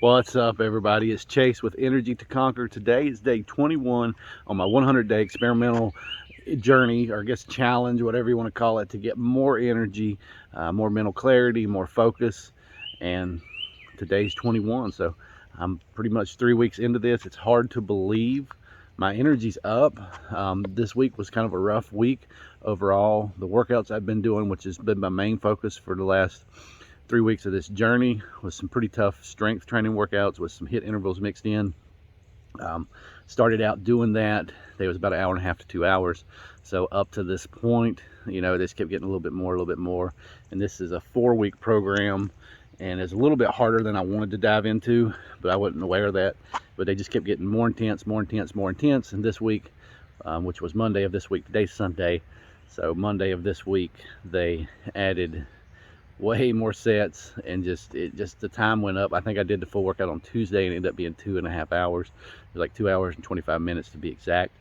What's up, everybody? It's Chase with Energy to Conquer. Today is day 21 on my 100-day experimental journey, or I guess challenge, whatever you want to call it, to get more energy, more mental clarity, more focus. And today's 21, so I'm pretty much 3 weeks into this. It's hard to believe my energy's up. This week was kind of a rough week overall. The workouts I've been doing, which has been my main focus for the last 3 weeks of this journey, was some pretty tough strength training workouts with some HIIT intervals mixed in. Started out doing that. They was about an hour and a half to 2 hours. So up to this point, this kept getting a little bit more. And this is a 4-week program, and it's a little bit harder than I wanted to dive into, but I wasn't aware of that. But they just kept getting more intense. And this week, which was Monday of this week, today's Sunday. So Monday of this week, they added way more sets, and just the time went up. I think I did the full workout on Tuesday and it ended up being 2.5 hours. It was like 2 hours and 25 minutes to be exact.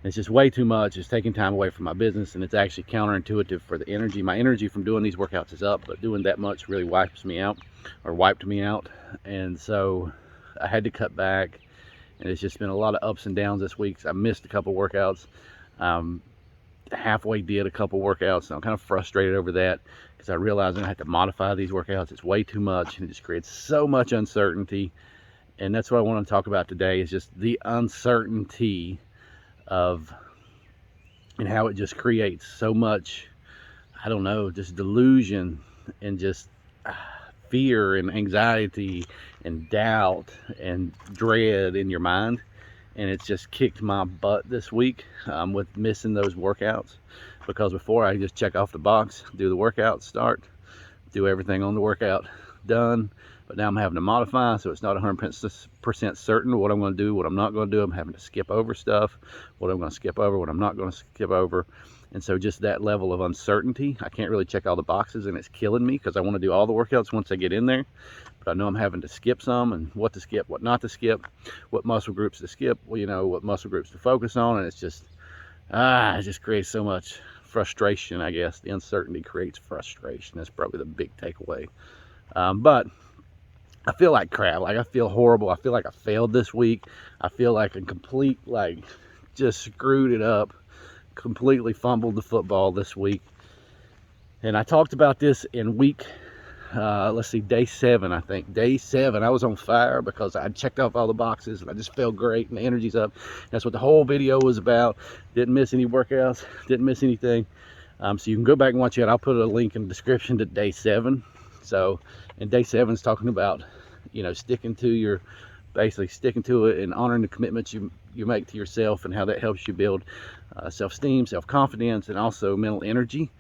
It's just way too much. It's taking time away from my business, and it's actually counterintuitive for the energy. My energy from doing these workouts is up, but doing that much really wiped me out. And so I had to cut back, and it's just been a lot of ups and downs this week. I missed a couple workouts. Halfway did a couple workouts, and I'm kind of frustrated over that because I realized I have to modify these workouts. It's way too much, and it just creates so much uncertainty. And that's what I want to talk about today, is just the uncertainty of, and how it just creates so much, I don't know, just delusion and just fear and anxiety and doubt and dread in your mind. And it's just kicked my butt this week with missing those workouts, because before I just check off the box, do the workout, start, do everything on the workout, done. But now I'm having to modify, so it's not 100% certain what I'm going to do, what I'm not going to do. I'm having to skip over stuff, what I'm going to skip over, what I'm not going to skip over. And so just that level of uncertainty, I can't really check all the boxes, and it's killing me because I want to do all the workouts once I get in there. But I know I'm having to skip some, and what to skip, what not to skip, what muscle groups to skip, what muscle groups to focus on. And it's just, it just creates so much frustration, I guess. The uncertainty creates frustration. That's probably the big takeaway. But I feel like crap. Like, I feel horrible. I feel like I failed this week. I feel like a complete, just screwed it up. Completely fumbled the football this week. And I talked about this in week, day 7, I think. Day 7, I was on fire because I checked off all the boxes, and I just felt great, and the energy's up. That's what the whole video was about. Didn't miss any workouts, didn't miss anything. So you can go back and watch it. I'll put a link in the description to day 7. So, and day 7 is talking about, sticking to it and honoring the commitments you make to yourself, and how that helps you build self-esteem, self-confidence, and also mental energy.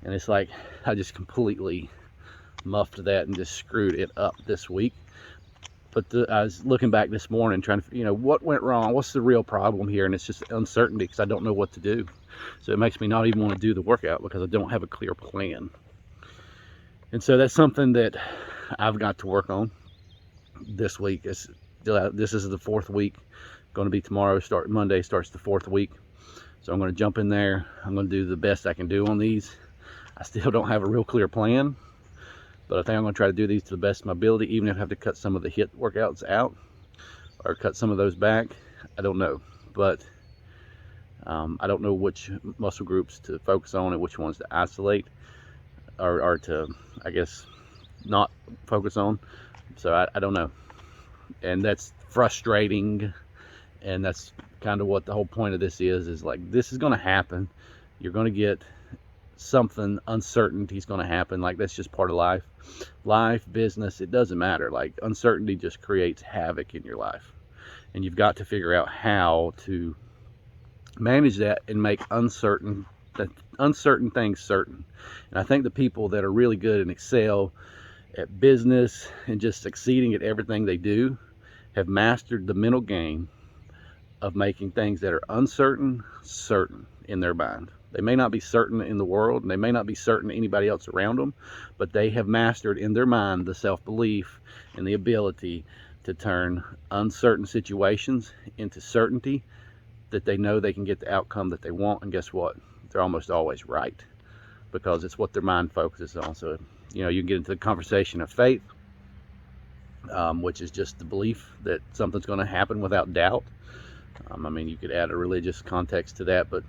And it's like I just completely muffed that and just screwed it up this week. But I was looking back this morning trying to, what went wrong? What's the real problem here? And it's just uncertainty, because I don't know what to do. So it makes me not even want to do the workout because I don't have a clear plan. And so that's something that I've got to work on this week. This is the 4th week. Going to be tomorrow. Monday starts the 4th week. So I'm going to jump in there. I'm going to do the best I can do on these. I still don't have a real clear plan, but I think I'm going to try to do these to the best of my ability, even if I have to cut some of the HIIT workouts out or cut some of those back. I don't know, but I don't know which muscle groups to focus on and which ones to isolate, or to, I guess, not focus on. So I don't know, and that's frustrating. And that's kind of what the whole point of this is like, this is going to happen. You're going to get something, uncertainty is going to happen. Like, that's just part of life, business, it doesn't matter. Like, uncertainty just creates havoc in your life, and you've got to figure out how to manage that and make uncertain things certain. And I think the people that are really good and excel at business and just succeeding at everything they do have mastered the mental game of making things that are uncertain certain in their mind. They may not be certain in the world, and they may not be certain to anybody else around them, but they have mastered in their mind the self-belief and the ability to turn uncertain situations into certainty, that they know they can get the outcome that they want. And guess what? They're almost always right, because it's what their mind focuses on. So, you can get into the conversation of faith, which is just the belief that something's going to happen without doubt. I mean, you could add a religious context to that, but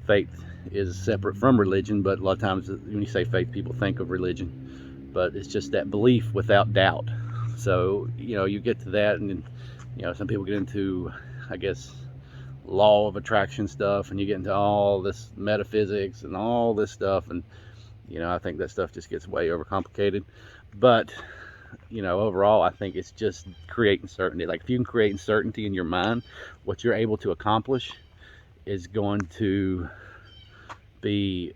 faith is separate from religion. But a lot of times when you say faith, people think of religion, but it's just that belief without doubt. So, you get to that, and some people get into, I guess, law of attraction stuff, and you get into all this metaphysics and all this stuff, and I think that stuff just gets way overcomplicated. But overall, I think it's just creating certainty. Like, if you can create certainty in your mind, what you're able to accomplish is going to be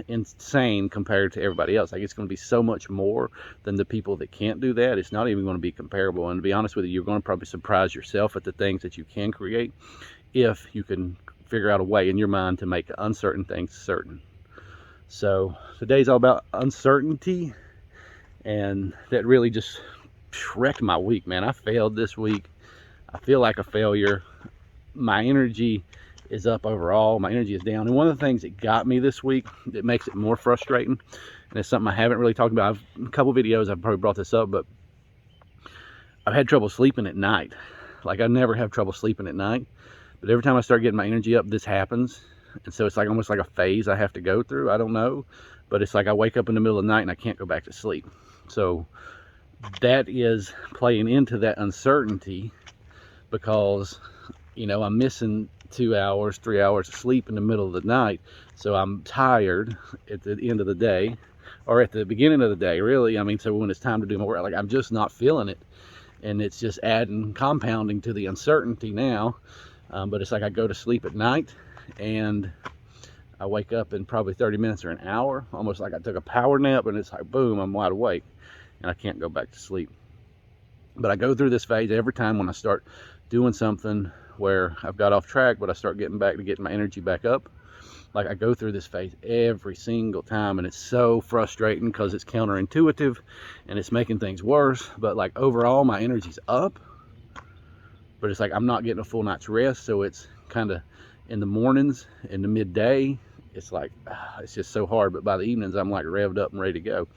insane compared to everybody else. Like, it's going to be so much more than the people that can't do that. It's not even going to be comparable. And to be honest with you, you're going to probably surprise yourself at the things that you can create if you can figure out a way in your mind to make uncertain things certain. So today's all about uncertainty, and that really just wrecked my week, man. I failed this week. I feel like a failure. My energy is up overall. My energy is down. And one of the things that got me this week that makes it more frustrating, and it's something I haven't really talked about. A couple videos I've probably brought this up, but I've had trouble sleeping at night. Like, I never have trouble sleeping at night, but every time I start getting my energy up, this happens. And so it's like almost like a phase I have to go through. I don't know, but it's like I wake up in the middle of the night and I can't go back to sleep. So that is playing into that uncertainty, because I'm missing 2 hours, 3 hours of sleep in the middle of the night. So I'm tired at the end of the day, or at the beginning of the day, really. I mean, so when it's time to do my work, like, I'm just not feeling it. And it's just adding, compounding to the uncertainty now. But it's like I go to sleep at night and I wake up in probably 30 minutes or an hour, almost like I took a power nap, and it's like, boom, I'm wide awake and I can't go back to sleep. But I go through this phase every time when I start doing something where I've got off track, but I start getting back to getting my energy back up. Like, I go through this phase every single time, and it's so frustrating because it's counterintuitive and it's making things worse. But like, overall, my energy's up, but it's like I'm not getting a full night's rest. So it's kind of in the mornings, in the midday, it's like, it's just so hard. But by the evenings, I'm like revved up and ready to go.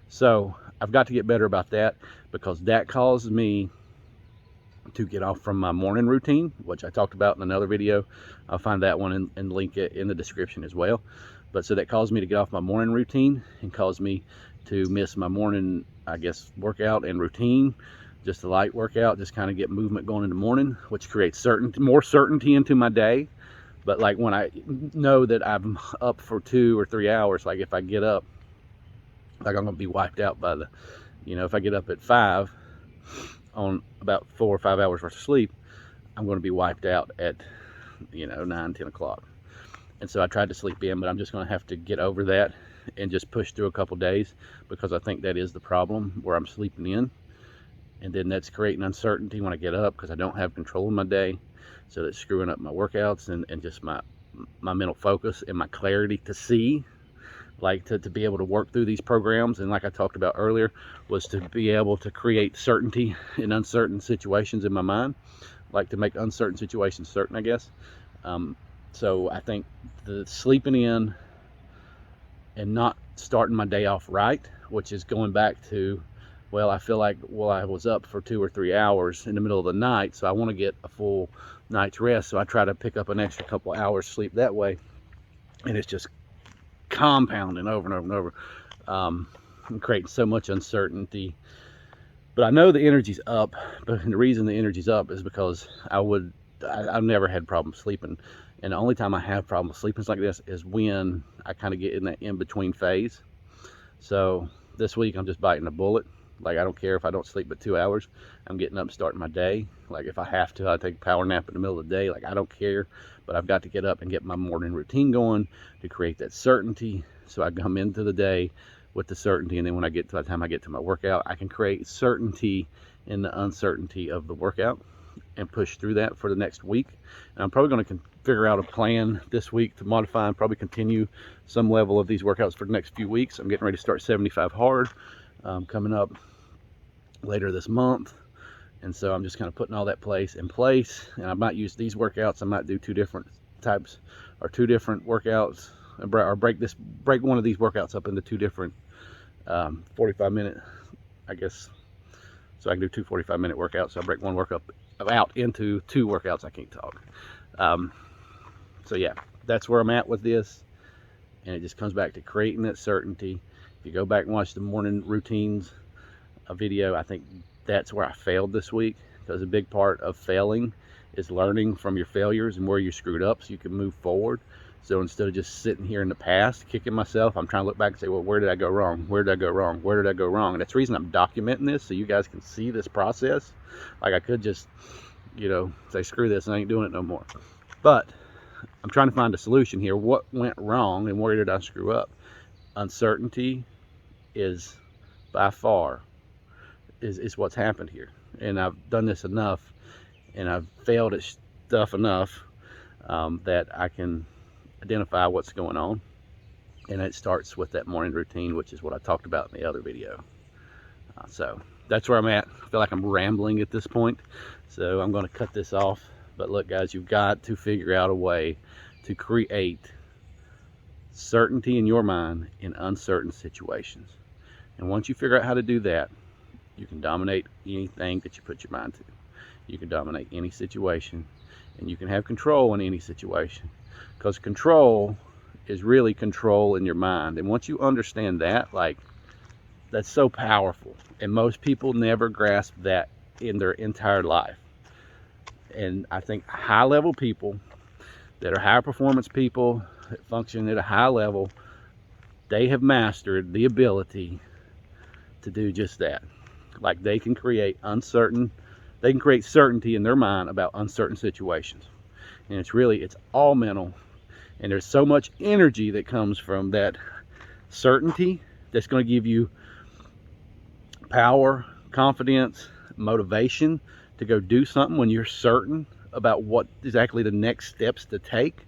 So I've got to get better about that, because that caused me to get off from my morning routine, which I talked about in another video. I'll find that one and link it in the description as well. But so that caused me to get off my morning routine and caused me to miss my morning, I guess, workout and routine. Just a light workout, just kind of get movement going in the morning, which creates more certainty into my day. But like, when I know that I'm up for 2 or 3 hours, like if I get up, like, I'm gonna be wiped out by the, if I get up at 5 on about 4 or 5 hours worth of sleep, I'm going to be wiped out at 9, 10 o'clock. And so I tried to sleep in, but I'm just going to have to get over that and just push through a couple days, because I think that is the problem, where I'm sleeping in, and then that's creating uncertainty when I get up, because I don't have control of my day. So that's screwing up my workouts and just my mental focus and my clarity to see, like, to be able to work through these programs. And like I talked about earlier, was to be able to create certainty in uncertain situations in my mind, like to make uncertain situations certain, I guess. So I think the sleeping in and not starting my day off right, which is going back to, well, I feel like, well, I was up for 2 or 3 hours in the middle of the night, so I want to get a full night's rest. So I try to pick up an extra couple hours sleep that way, and it's just compounding over and over and over, and creating so much uncertainty. But I know the energy's up, but the reason the energy's up is because I've never had problems sleeping, and the only time I have problems sleeping like this is when I kind of get in that in-between phase. So this week I'm just biting a bullet. Like, I don't care if I don't sleep but 2 hours. I'm getting up and starting my day. Like, if I have to, I take a power nap in the middle of the day. Like, I don't care, but I've got to get up and get my morning routine going to create that certainty, so I come into the day with the certainty. And then when I get to the time I get to my workout, I can create certainty in the uncertainty of the workout and push through that for the next week. And I'm probably going to figure out a plan this week to modify and probably continue some level of these workouts for the next few weeks. I'm getting ready to start 75 hard coming up later this month, and so I'm just kind of putting all that in place. And I might use these workouts, I might do 2 different types, or 2 different workouts, or break one of these workouts up into 2 different 45-minute, I guess, So I can do 2 45-minute workouts. So I break one workout out into 2 workouts. I can't talk. So yeah, that's where I'm at with this. And it just comes back to creating that certainty. If you go back and watch the morning routines video, I think that's where I failed this week, because a big part of failing is learning from your failures and where you screwed up so you can move forward. So instead of just sitting here in the past kicking myself, I'm trying to look back and say, well, where did I go wrong? Where did I go wrong? Where did I go wrong? And that's the reason I'm documenting this, so you guys can see this process. Like, I could just, you know, say, screw this, I ain't doing it no more. But I'm trying to find a solution here. What went wrong and where did I screw up? Uncertainty is by far is what's happened here. And I've done this enough, and I've failed at stuff enough that I can identify what's going on. And it starts with that morning routine, which is what I talked about in the other video. So that's where I'm at. I feel like I'm rambling at this point, so I'm going to cut this off. But look, guys, you've got to figure out a way to create certainty in your mind in uncertain situations. And once you figure out how to do that, you can dominate anything that you put your mind to. You can dominate any situation, and you can have control in any situation, because control is really control in your mind. And once you understand that, like, that's so powerful, and most people never grasp that in their entire life. And I think high level people that are high performance people that function at a high level, they have mastered the ability to do just that. Like, they can create certainty in their mind about uncertain situations. And it's all mental. And there's so much energy that comes from that certainty that's going to give you power, confidence, motivation to go do something when you're certain about what exactly the next steps to take,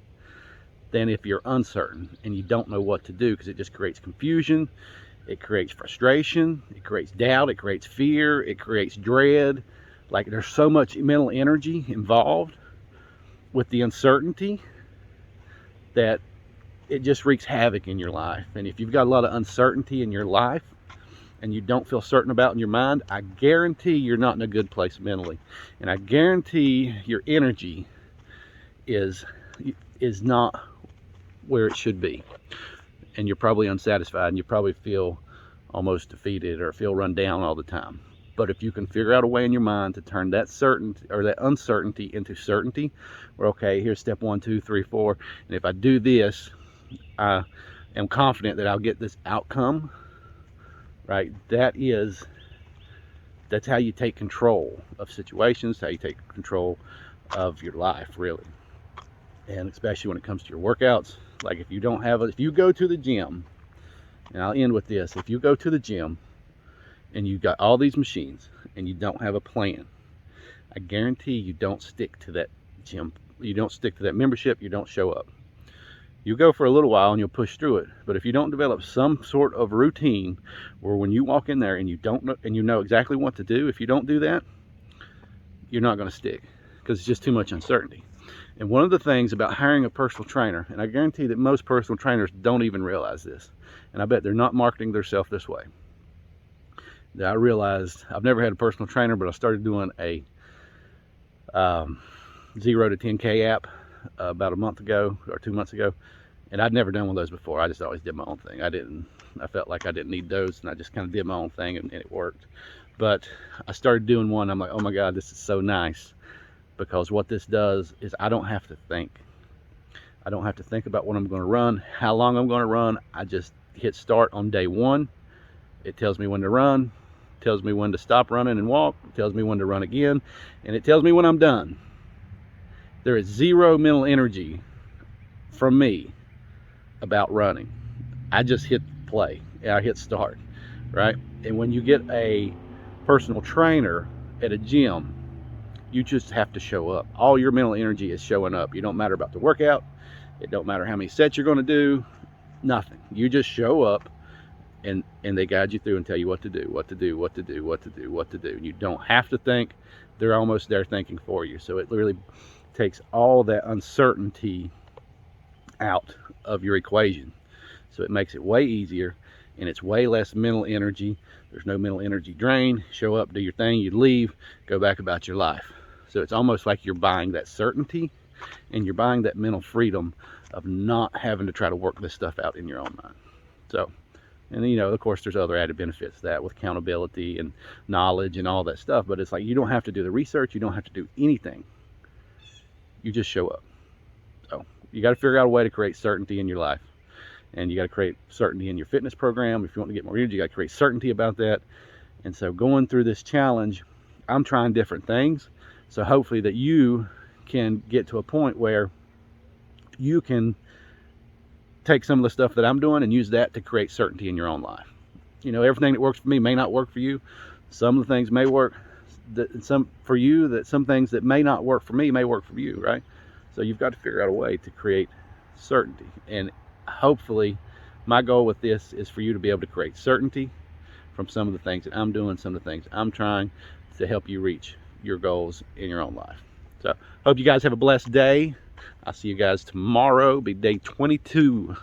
than if you're uncertain and you don't know what to do, because it just creates confusion, it creates frustration, it creates doubt, it creates fear, it creates dread. Like, there's so much mental energy involved with the uncertainty that it just wreaks havoc in your life. And if you've got a lot of uncertainty in your life and you don't feel certain about in your mind, I guarantee you're not in a good place mentally. And I guarantee your energy is not where it should be. And you're probably unsatisfied, and you probably feel almost defeated or feel run down all the time. But if you can figure out a way in your mind to turn that certainty or that uncertainty into certainty, where, okay, here's step 1, 2, 3, 4, and if I do this, I am confident that I'll get this outcome, right? That's how you take control of situations, how you take control of your life, really. And especially when it comes to your workouts. Like, if you go to the gym, and I'll end with this, if you go to the gym and you've got all these machines and you don't have a plan, I guarantee you don't stick to that gym, you don't stick to that membership, you don't show up. You go for a little while and you'll push through it. But if you don't develop some sort of routine where when you walk in there and you don't know, and you know exactly what to do, if you don't do that, you're not going to stick, because it's just too much uncertainty. And one of the things about hiring a personal trainer, and I guarantee that most personal trainers don't even realize this, and I bet they're not marketing themselves this way, that I realized, I've never had a personal trainer, but I started doing a 0 to 10K app about a month ago or 2 months ago, and I'd never done one of those before. I just always did my own thing. I felt like I didn't need those, and I just kind of did my own thing, and it worked. But I started doing one. I'm like, oh my God, this is so nice. Because what this does is I don't have to think. I don't have to think about what I'm going to run, how long I'm going to run. I just hit start on day 1. It tells me when to run, tells me when to stop running and walk, tells me when to run again, and it tells me when I'm done. There is zero mental energy from me about running. I just hit play, I hit start, right? And when you get a personal trainer at a gym, you just have to show up. All your mental energy is showing up. You don't matter about the workout. It don't matter how many sets you're going to do. Nothing. You just show up, and they guide you through and tell you what to do, what to do, what to do, what to do, what to do. You don't have to think. They're almost there thinking for you. So it really takes all that uncertainty out of your equation. So it makes it way easier. and it's way less mental energy. There's no mental energy drain. Show up, do your thing, you leave, go back about your life. So it's almost like you're buying that certainty, and you're buying that mental freedom of not having to try to work this stuff out in your own mind. So, and you know, of course, there's other added benefits to that with accountability and knowledge and all that stuff, but it's like you don't have to do the research, you don't have to do anything. You just show up. So you got to figure out a way to create certainty in your life, and you got to create certainty in your fitness program. If you want to get more energy, you got to create certainty about that. And so going through this challenge, I'm trying different things, so hopefully that you can get to a point where you can take some of the stuff that I'm doing and use that to create certainty in your own life. You know, everything that works for me may not work for you. Some of the things may work some for you, that some things that may not work for me may work for you, right? So you've got to figure out a way to create certainty. And hopefully my goal with this is for you to be able to create certainty from some of the things that I'm doing, some of the things I'm trying to help you reach your goals in your own life. So hope you guys have a blessed day. I'll see you guys tomorrow. Be day 22.